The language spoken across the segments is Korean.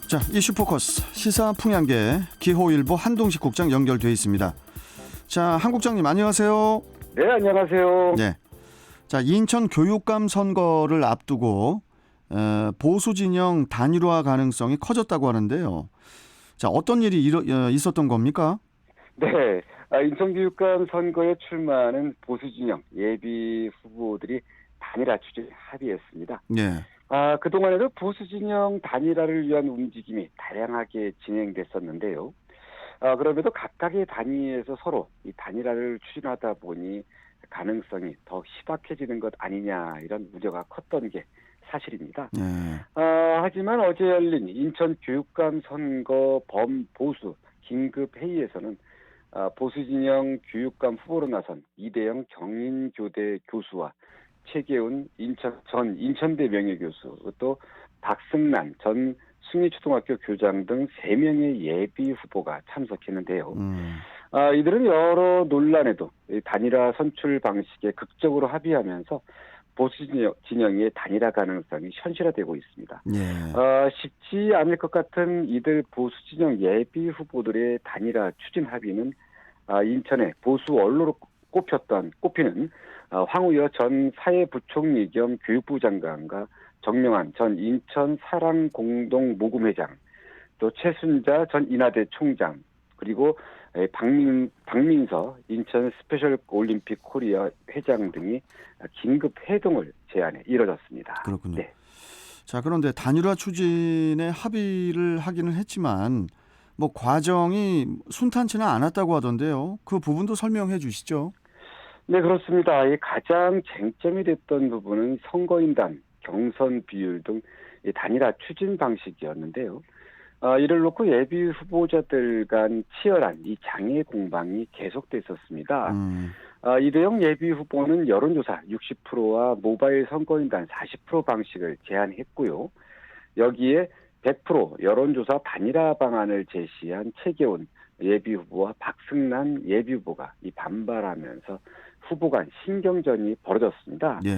자, 이슈 포커스 시사 풍향계 기호일보 한동식 국장 연결돼 있습니다. 자, 한 국장님 안녕하세요. 네, 안녕하세요. 네. 자, 인천 교육감 선거를 앞두고 보수 진영 단일화 가능성이 커졌다고 하는데요. 자, 어떤 일이 있었던 겁니까? 네, 인천교육감 선거에 출마하는 보수 진영 예비 후보들이 단일화 추진에 합의했습니다. 네. 그동안에도 보수 진영 단일화를 위한 움직임이 다양하게 진행됐었는데요. 그럼에도 각각의 단위에서 서로 이 단일화를 추진하다 보니 가능성이 더 희박해지는 것 아니냐 이런 우려가 컸던 게 사실입니다. 네. 하지만 어제 열린 인천 교육감 선거 범보수 긴급 회의에서는 보수 진영 교육감 후보로 나선 이대영 경인교대 교수와 최계훈 전 인천대 명예교수, 또 박승란 전 숭리초등학교 교장 등 3명의 예비 후보가 참석했는데요. 이들은 여러 논란에도 단일화 선출 방식에 극적으로 합의하면서 보수 진영의 단일화 가능성이 현실화되고 있습니다. 쉽지 않을 것 같은 이들 보수 진영 예비 후보들의 단일화 추진 합의는 인천의 보수 원로로 꼽히는 황우여 전 사회부총리 겸 교육부 장관과 정명환 전 인천 사랑공동모금회장, 또 최순자 전 인하대 총장, 그리고 박민서 인천 스페셜 올림픽 코리아 회장 등이 긴급 회동을 제안해 이뤄졌습니다. 그렇군요. 네. 자, 그런데 단일화 추진에 합의를 하기는 했지만 뭐 과정이 순탄치는 않았다고 하던데요. 그 부분도 설명해 주시죠. 네, 그렇습니다. 이 가장 쟁점이 됐던 부분은 선거인단, 경선 비율 등 단일화 추진 방식이었는데요. 이를 놓고 예비 후보자들 간 치열한 이 장애 공방이 계속됐었습니다. 이대영 예비 후보는 여론조사 60%와 모바일 선거인단 40% 방식을 제안했고요. 여기에 100% 여론조사 단일화 방안을 제시한 최계훈 예비 후보와 박승란 예비 후보가 반발하면서 후보 간 신경전이 벌어졌습니다. 네.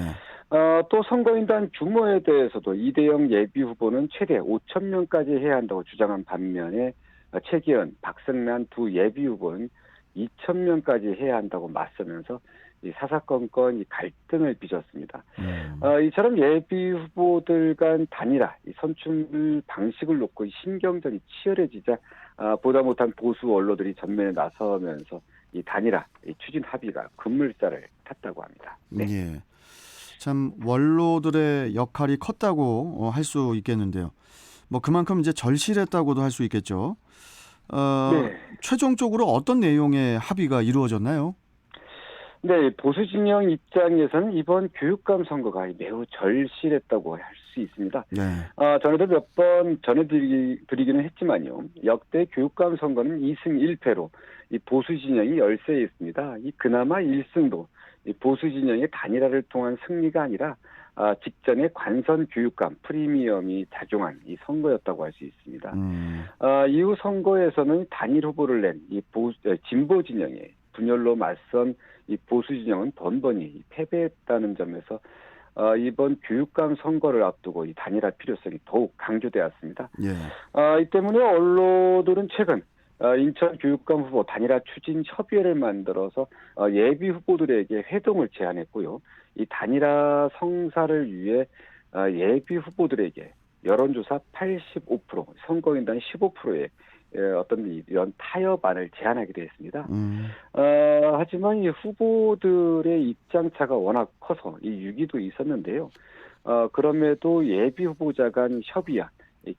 또 선거인단 규모에 대해서도 이대영 예비 후보는 최대 5천 명까지 해야 한다고 주장한 반면에 최기현, 박승란 두 예비 후보는 2천 명까지 해야 한다고 맞서면서 이 사사건건 갈등을 빚었습니다. 이처럼 예비 후보들 간 단일화, 선출 방식을 놓고 신경전이 치열해지자 보다 못한 보수 언론들이 전면에 나서면서 이 단일화 추진 합의가 급물살을 탔다고 합니다. 네. 예. 참 원로들의 역할이 컸다고 할 수 있겠는데요. 뭐 그만큼 이제 절실했다고도 할 수 있겠죠. 네. 최종적으로 어떤 내용의 합의가 이루어졌나요? 네, 보수 진영 입장에서는 이번 교육감 선거가 매우 절실했다고 할 수 있습니다. 네. 전에도 몇 번 전해드리기는 했지만요. 역대 교육감 선거는 2승 1패로 이 보수 진영이 열세에 있습니다. 그나마 1승도 이 보수 진영의 단일화를 통한 승리가 아니라 직전에 관선 교육감 프리미엄이 작용한 이 선거였다고 할 수 있습니다. 이후 선거에서는 단일 후보를 낸 이 진보 진영의 분열로 맞선 이 보수 진영은 번번이 패배했다는 점에서 이번 교육감 선거를 앞두고 이 단일화 필요성이 더욱 강조되었습니다. 예. 이 때문에 언론들은 최근 인천 교육감 후보 단일화 추진 협의회를 만들어서 예비 후보들에게 회동을 제안했고요. 이 단일화 성사를 위해 예비 후보들에게 여론조사 85%, 선거인단 15%의 어떤 이런 타협안을 제안하기도 했습니다. 하지만 이 후보들의 입장차가 워낙 커서 이 유기도 있었는데요. 그럼에도 예비 후보자 간 협의와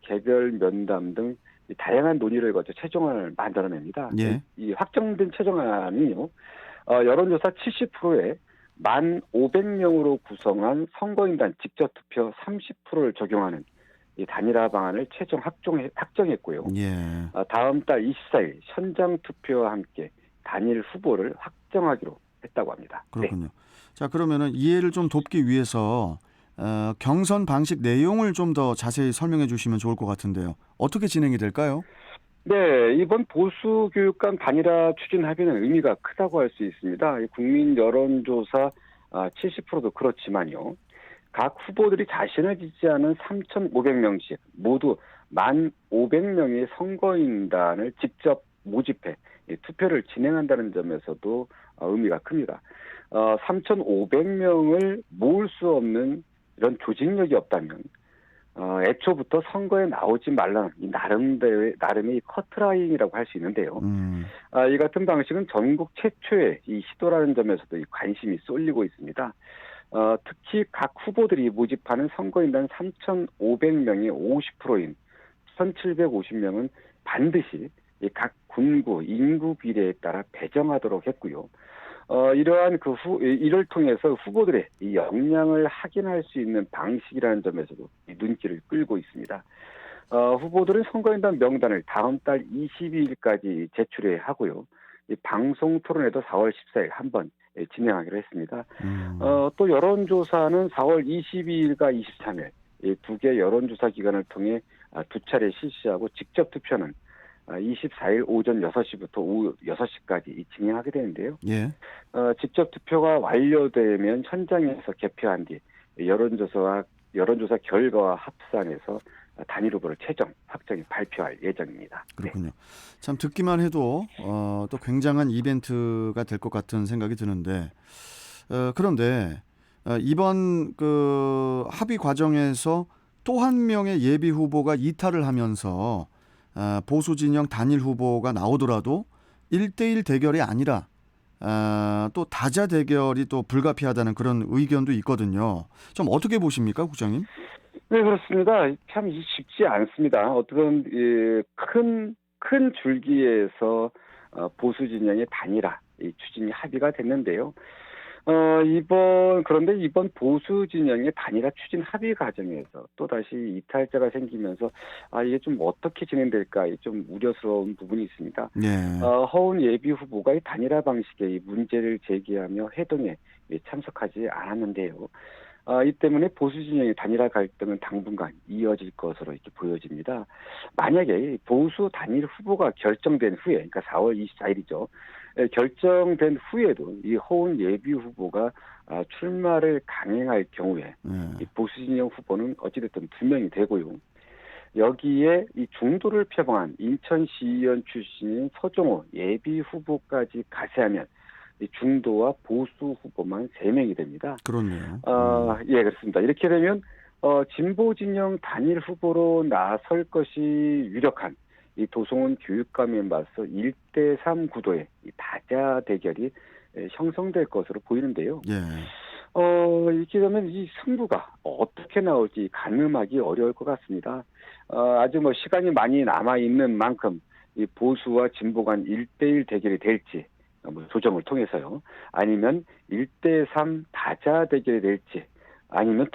개별 면담 등 다양한 논의를 거쳐 최종안을 만들어냅니다. 예. 이 확정된 최종안은요. 여론조사 70%에 1,500명으로 구성한 선거인단 직접 투표 30%를 적용하는 이 단일화 방안을 최종 확정했고요. 예. 다음 달 24일 현장 투표와 함께 단일 후보를 확정하기로 했다고 합니다. 그렇군요. 네. 자, 그러면은 이해를 좀 돕기 위해서 경선 방식 내용을 좀 더 자세히 설명해 주시면 좋을 것 같은데요. 어떻게 진행이 될까요? 네, 이번 보수 교육감 단일화 추진 합의는 의미가 크다고 할 수 있습니다. 국민 여론조사 70%도 그렇지만요. 각 후보들이 자신을 지지하는 3,500명씩 모두 1,500명의 선거인단을 직접 모집해 투표를 진행한다는 점에서도 의미가 큽니다. 3,500명을 모을 수 없는 이런 조직력이 없다면 애초부터 선거에 나오지 말라는 이 나름의 커트라인이라고 할 수 있는데요. 이 같은 방식은 전국 최초의 이 시도라는 점에서도 이 관심이 쏠리고 있습니다. 특히 각 후보들이 모집하는 선거인단 3,500명의 50%인 1,750명은 반드시 이 각 군구 인구 비례에 따라 배정하도록 했고요. 이를 통해서 후보들의 이 역량을 확인할 수 있는 방식이라는 점에서도 이 눈길을 끌고 있습니다. 후보들은 선거인단 명단을 다음 달 22일까지 제출해야 하고요. 이 방송 토론회도 4월 14일 한번 진행하기로 했습니다. 또 여론조사는 4월 22일과 23일 이 두 개 여론조사 기관을 통해 두 차례 실시하고 직접 투표는 24일 오전 6시부터 오후 6시까지 진행하게 되는데요. 예. 직접 투표가 완료되면 현장에서 개표한 뒤 여론조사 결과와 합산해서 단일 후보를 최종 확정해 발표할 예정입니다. 그렇군요. 참 듣기만 해도 또 굉장한 이벤트가 될 것 같은 생각이 드는데 그런데 이번 그 합의 과정에서 또 한 명의 예비 후보가 이탈을 하면서 보수 진영 단일 후보가 나오더라도 1대1 대결이 아니라 또 다자 대결이 또 불가피하다는 그런 의견도 있거든요. 좀 어떻게 보십니까, 국장님? 네, 그렇습니다. 참 쉽지 않습니다. 어떤 큰 줄기에서 보수 진영의 단일화 이 추진이 합의가 됐는데요. 그런데 이번 보수 진영의 단일화 추진 합의 과정에서 또다시 이탈자가 생기면서 이게 좀 어떻게 진행될까 좀 우려스러운 부분이 있습니다. 네. 허훈 예비 후보가 이 단일화 방식의 이 문제를 제기하며 회동에 참석하지 않았는데요. 이 때문에 보수 진영의 단일화 갈등은 당분간 이어질 것으로 이렇게 보여집니다. 만약에 보수 단일 후보가 결정된 후에, 그러니까 4월 24일이죠. 결정된 후에도 이 허훈 예비 후보가 출마를 강행할 경우에 이 보수 진영 후보는 어찌됐든 2명이 되고요. 여기에 이 중도를 표방한 인천시의원 출신인 서종호 예비 후보까지 가세하면 이 중도와 보수 후보만 3명이 됩니다. 그렇네요. 예, 그렇습니다. 이렇게 되면 진보 진영 단일 후보로 나설 것이 유력한 이 도성훈 교육감에 맞서 1대3 구도의 이 다자 대결이 형성될 것으로 보이는데요. 예. 이렇게 되면 이 승부가 어떻게 나올지 가늠하기 어려울 것 같습니다. 아주 시간이 많이 남아 있는 만큼 이 보수와 진보 간 1대1 대결이 될지 조정을 통해서요. 아니면 1대3 다자 대결이 될지 아니면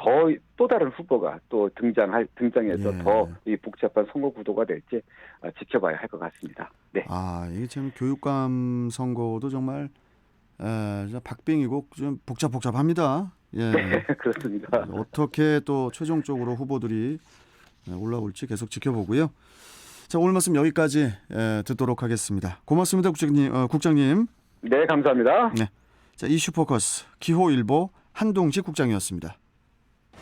또 다른 후보가 또 등장해서 예. 더 이 복잡한 선거 구도가 될지 지켜봐야 할 것 같습니다. 네. 이게 참 교육감 선거도 정말 박빙이고 좀 복잡합니다. 예. 네, 그렇습니다. 어떻게 또 최종적으로 후보들이 올라올지 계속 지켜보고요. 자, 오늘 말씀 여기까지 듣도록 하겠습니다. 고맙습니다, 국장님. 네, 감사합니다. 네. 자, 이슈 포커스 기호일보 한동식 국장이었습니다.